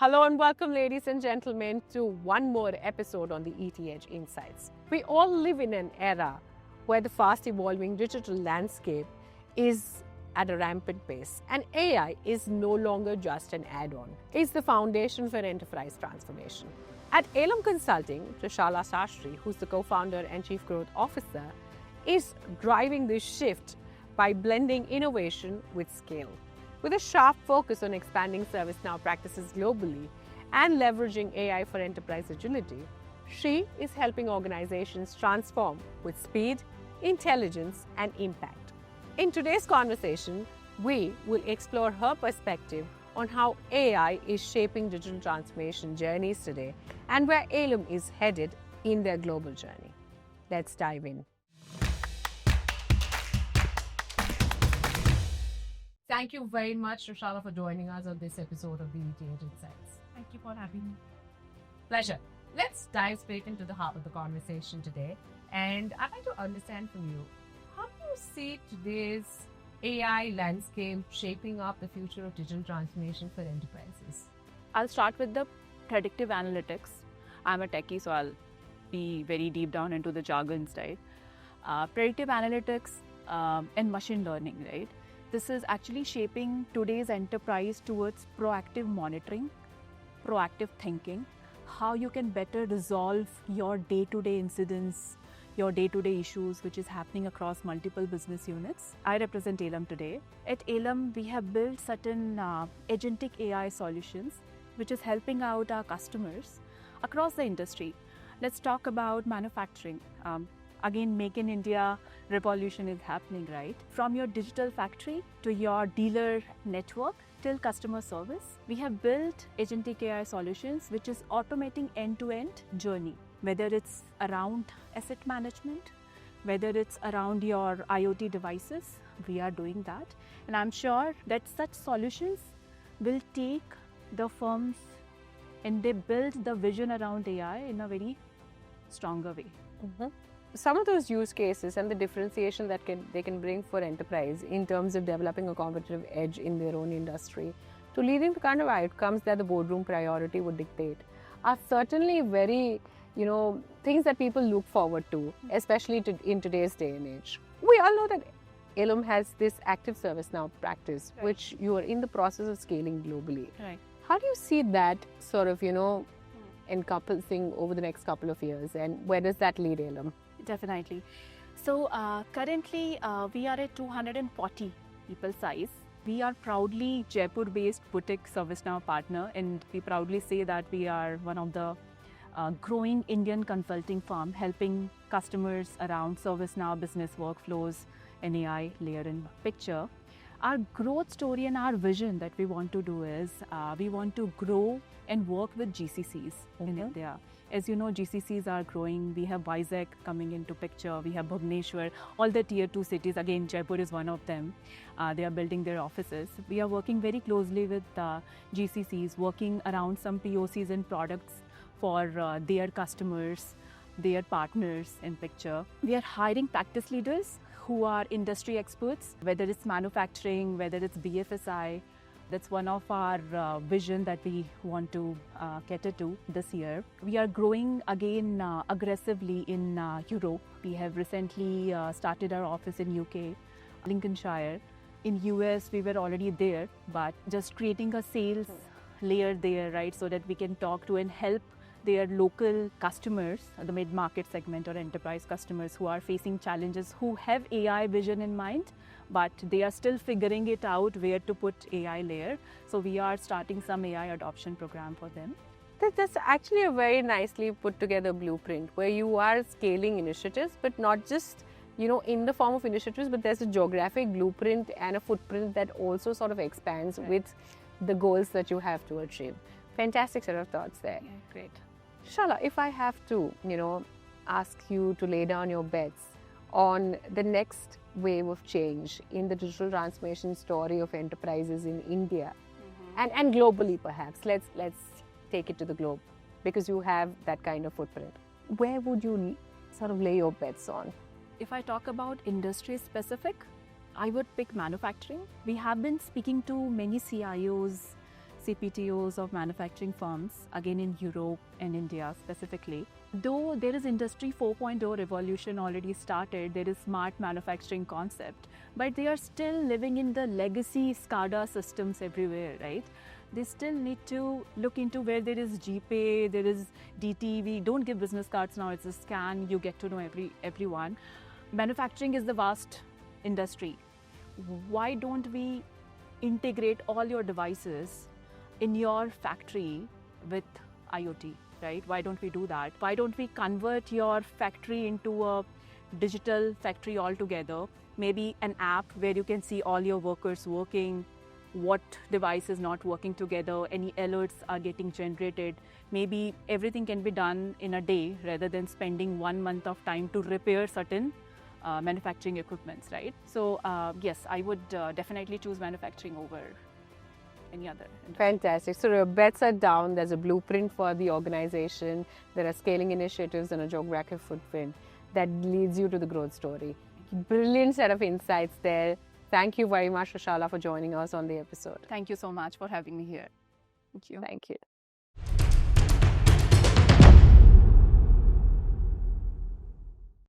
Hello and welcome, ladies and gentlemen, to one more episode on the ETH Insights. We all live in an era where the fast evolving digital landscape is at a rampant pace, and AI is no longer just an add-on. It's the foundation for enterprise transformation. At Elam Consulting, Trishala Sastry, who's the co-founder and chief growth officer, is driving this shift by blending innovation with scale. With a sharp focus on expanding ServiceNow practices globally and leveraging AI for enterprise agility, she is helping organizations transform with speed, intelligence, and impact. In today's conversation, we will explore her perspective on how AI is shaping digital transformation journeys today and where Elam is headed in their global journey. Let's dive in. Thank you very much, Trishala, for joining us on this episode of the ETH Insights. Thank you for having me. Pleasure. Let's dive straight into the heart of the conversation today. And I'd like to understand from you, how do you see today's AI landscape shaping up the future of digital transformation for enterprises? I'll start with the predictive analytics. I'm a techie, so I'll be very deep down into the jargon side. Predictive analytics and machine learning, right? This is actually shaping today's enterprise towards proactive monitoring, proactive thinking, how you can better resolve your day-to-day incidents, your day-to-day issues, which is happening across multiple business units. I represent Elam today. At Elam, we have built certain agentic AI solutions, which is helping out our customers across the industry. Let's talk about manufacturing. Again, Make in India revolution is happening, right? From your digital factory to your dealer network till customer service, we have built agentic AI solutions, which is automating end-to-end journey, whether it's around asset management, whether it's around your IoT devices, we are doing that. And I'm sure that such solutions will take the firms and they build the vision around AI in a very stronger way. Mm-hmm. Some of those use cases and the differentiation that they can bring for enterprise in terms of developing a competitive edge in their own industry to leading to kind of outcomes that the boardroom priority would dictate are certainly very, things that people look forward to, especially in today's day and age. We all know that Elam has this active ServiceNow practice, right, which you are in the process of scaling globally. Right. How do you see that sort of, encompassing over the next couple of years, and where does that lead Elam? Definitely. So currently we are at 240 people size. We are proudly Jaipur-based boutique ServiceNow partner, and we proudly say that we are one of the growing Indian consulting firm helping customers around ServiceNow business workflows and AI layer in picture. Our growth story and our vision that we want to do is we want to grow and work with GCCs in India. As you know, GCCs are growing. We have Vizag coming into picture. We have Bhubaneswar, all the tier 2 cities. Again, Jaipur is one of them. They are building their offices. We are working very closely with GCCs, working around some POCs and products for their customers, their partners in picture. We are hiring practice leaders who are industry experts, whether it's manufacturing, whether it's BFSI. That's one of our vision that we want to cater to this year. We are growing again aggressively in Europe. We have recently started our office in UK, Lincolnshire. In US, we were already there, but just creating a sales layer there, right, so that we can talk to and help their local customers, the mid-market segment or enterprise customers who are facing challenges, who have AI vision in mind, but they are still figuring it out where to put AI layer. So we are starting some AI adoption program for them. That's actually a very nicely put together blueprint where you are scaling initiatives, but not just, in the form of initiatives, but there's a geographic blueprint and a footprint that also sort of expands with the goals that you have to achieve. Fantastic set of thoughts there. Yeah, great. Shala, if I have to, ask you to lay down your bets on the next wave of change in the digital transformation story of enterprises in India and globally perhaps, let's take it to the globe because you have that kind of footprint. Where would you sort of lay your bets on? If I talk about industry specific, I would pick manufacturing. We have been speaking to many CIOs, CPTOs of manufacturing firms, again in Europe and India specifically. Though there is Industry 4.0 revolution already started, there is smart manufacturing concept, but they are still living in the legacy SCADA systems everywhere, right? They still need to look into where there is GPay, there is DT. We don't give business cards now, it's a scan, you get to know everyone. Manufacturing is the vast industry. Why don't we integrate all your devices in your factory with IoT, right? Why don't we do that? Why don't we convert your factory into a digital factory altogether? Maybe an app where you can see all your workers working, what device is not working together, any alerts are getting generated. Maybe everything can be done in a day rather than spending 1 month of time to repair certain manufacturing equipments, right? So yes, I would definitely choose manufacturing over any other industry. Fantastic. So your bets are down. There's a blueprint for the organization. There are scaling initiatives and a geographic footprint that leads you to the growth story. Brilliant set of insights there. Thank you very much, Rashala, for joining us on the episode. Thank you so much for having me here. Thank you. Thank you.